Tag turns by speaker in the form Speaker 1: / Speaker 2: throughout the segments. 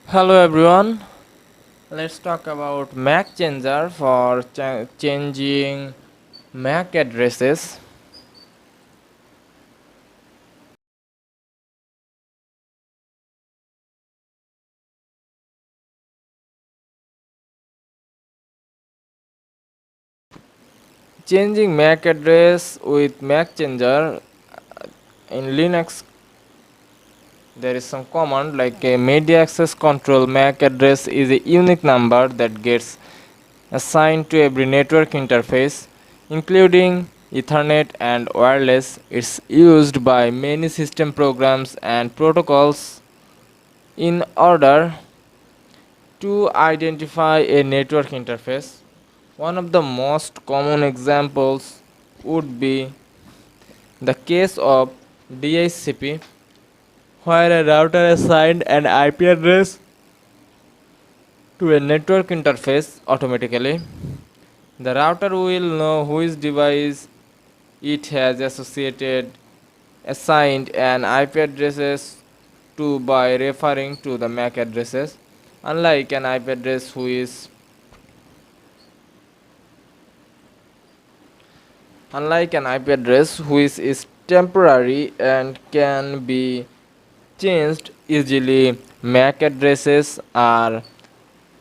Speaker 1: Hello everyone. Let's talk about Macchanger for changing MAC addresses. Changing MAC address with Macchanger in Linux, there is some command like a media access control. MAC address is a unique number that gets assigned to every network interface, including Ethernet and wireless. It's used by many system programs and protocols in order to identify a network interface. One of the most common examples would be the case of DHCP, where a router assigned an IP address to a network interface automatically. The router will know which device it has assigned an IP addresses to by referring to the MAC addresses. Unlike an IP address who is Unlike an IP address which is temporary and can be changed easily, MAC addresses are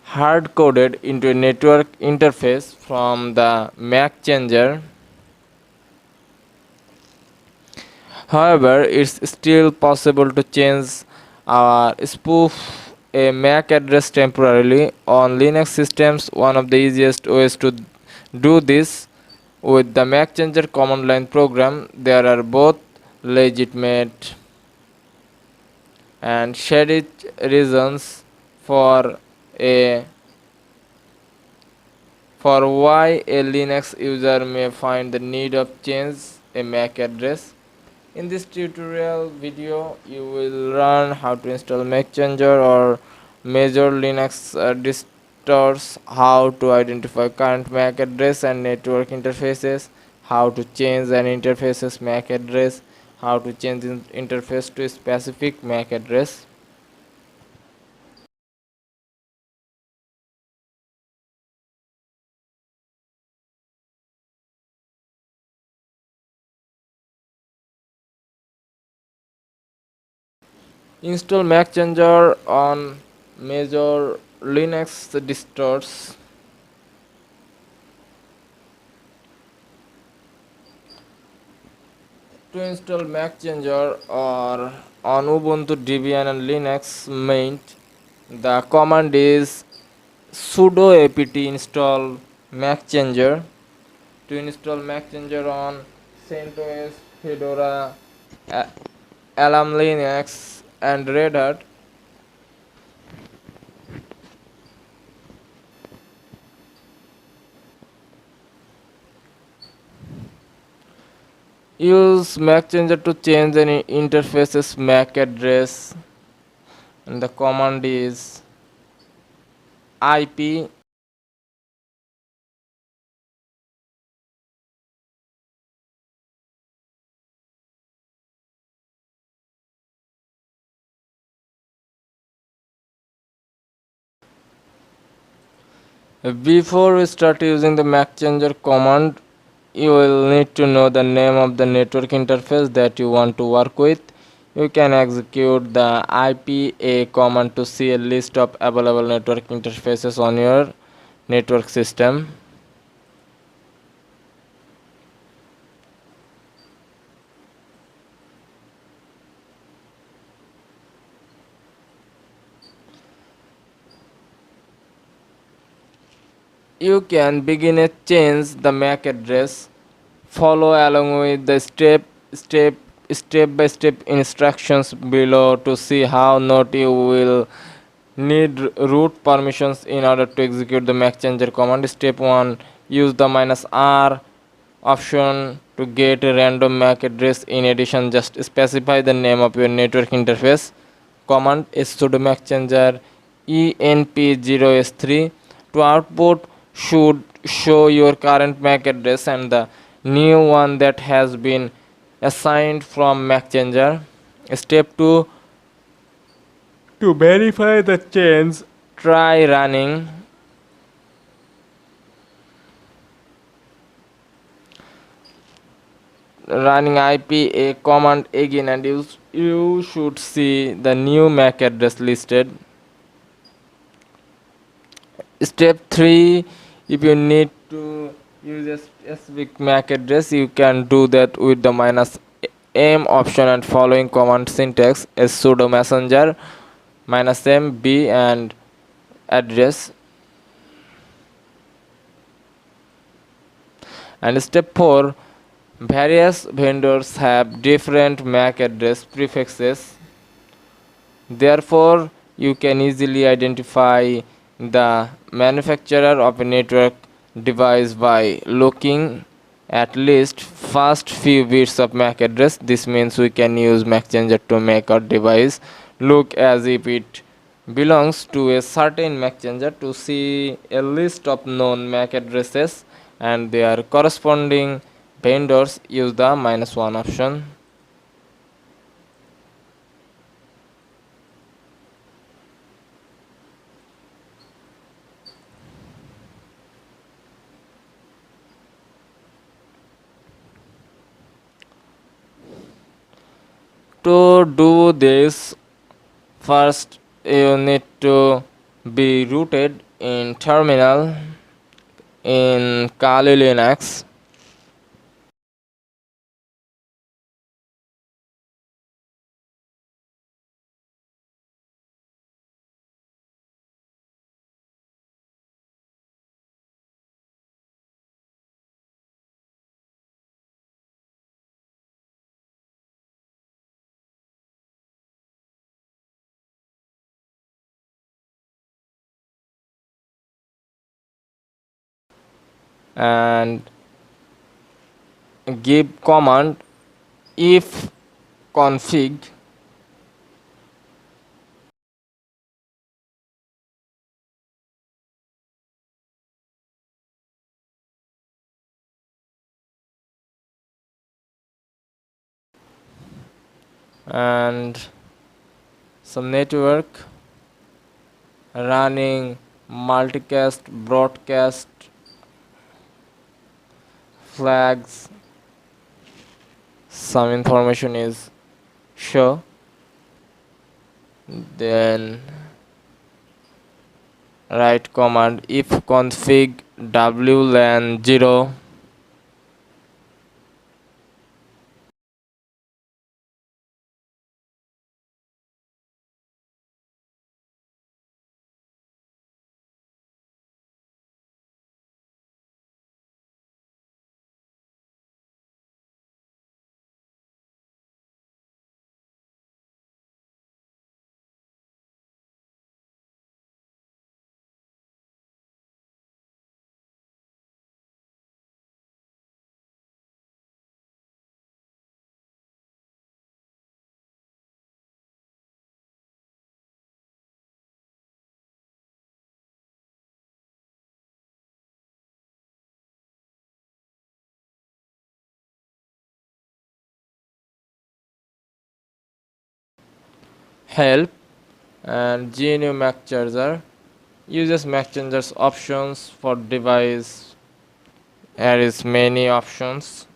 Speaker 1: hard coded into a network interface from the Macchanger. However, it's still possible to change or spoof a MAC address temporarily on Linux systems. One of the easiest ways to do this with the Macchanger command line program. There are both legitimate and shady reasons for a for why a Linux user may find the need of change a MAC address. In this tutorial video, you will learn how to install Macchanger or major Linux distros, how to identify current MAC address and network interfaces, how to change an interface's MAC address, how to change the interface to a specific MAC address. Install Macchanger on major Linux distros. To install Macchanger or on Ubuntu Debian and Linux Mint, the command is sudo apt install Macchanger. To install Macchanger on CentOS, Fedora, Alarm Linux, and Red Hat, use Macchanger to change any interface's MAC address, and the command is IP. Before we start using the Macchanger command, you will need to know the name of the network interface that you want to work with. You can execute the IPA command to see a list of available network interfaces on your network system. You can begin a change the MAC address. Follow along with the step by step instructions below to see how not you will need root permissions in order to execute the Macchanger command. Step 1, use the -R option to get a random MAC address. In addition, just specify the name of your network interface. Command is sudo Macchanger enp0s3 to output should show your current MAC address and the new one that has been assigned from Macchanger. Step 2, To verify the change, try running IPA command again, and you should see the new MAC address listed. Step 3, if you need to use a specific MAC address, you can do that with the -m option and following command syntax as sudo Macchanger -m b and address. And step 4, various vendors have different MAC address prefixes. Therefore, you can easily identify the manufacturer of a network device by looking at least first few bits of MAC address. This means we can use Macchanger to make our device look as if it belongs to a certain Macchanger. To see a list of known MAC addresses and their corresponding vendors, use the -1 option. To do this, first you need to be rooted in terminal in Kali Linux. And give command if config and some network running multicast broadcast flags. Some information is show. Then write command if config wlan 0. Help and GNU Mac Charger uses Macchanger's options for device. There is many options.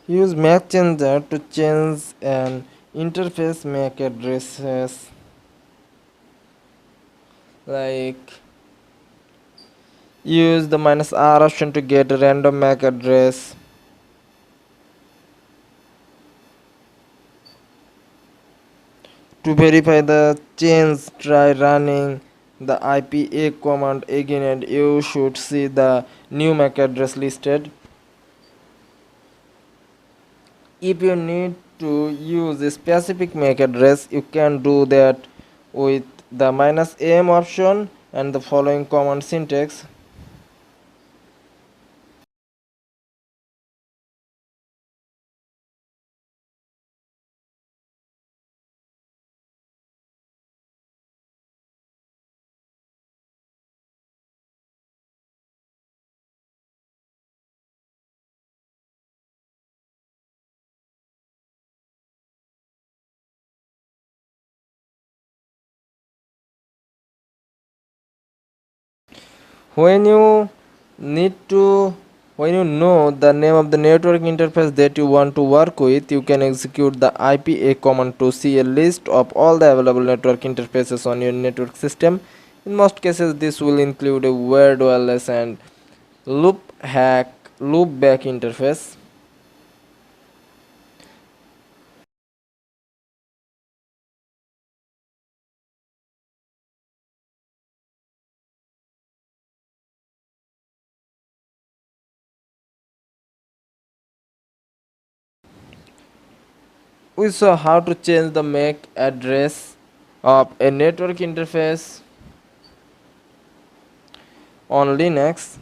Speaker 1: Use Macchanger to change an interface MAC addresses, like use the -r option to get a random MAC address. To verify the change, try running the IPA command again, and you should see the new MAC address listed. If you need to use a specific MAC address, you can do that with the -m option and the following command syntax. when you need to when you know the name of the network interface that you want to work with, you can execute the IPA command to see a list of all the available network interfaces on your network system. In most cases this will include a wired wireless and loop hack loopback interface. We saw how to change the MAC address of a network interface on Linux.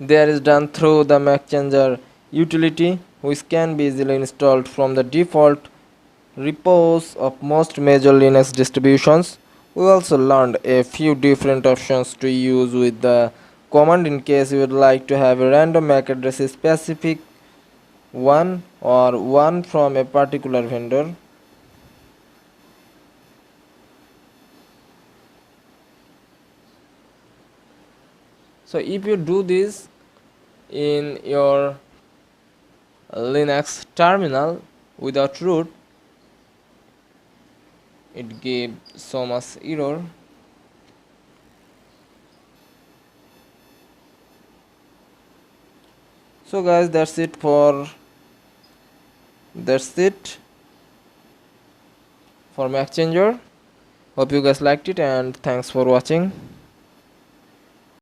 Speaker 1: There is done through the Macchanger utility, which can be easily installed from the default repos of most major Linux distributions. We also learned a few different options to use with the command in case you would like to have a random MAC address specific one or one from a particular vendor. So if you do this in your Linux terminal without root, it gave so much error. So guys, that's it for Macchanger. Hope you guys liked it and thanks for watching.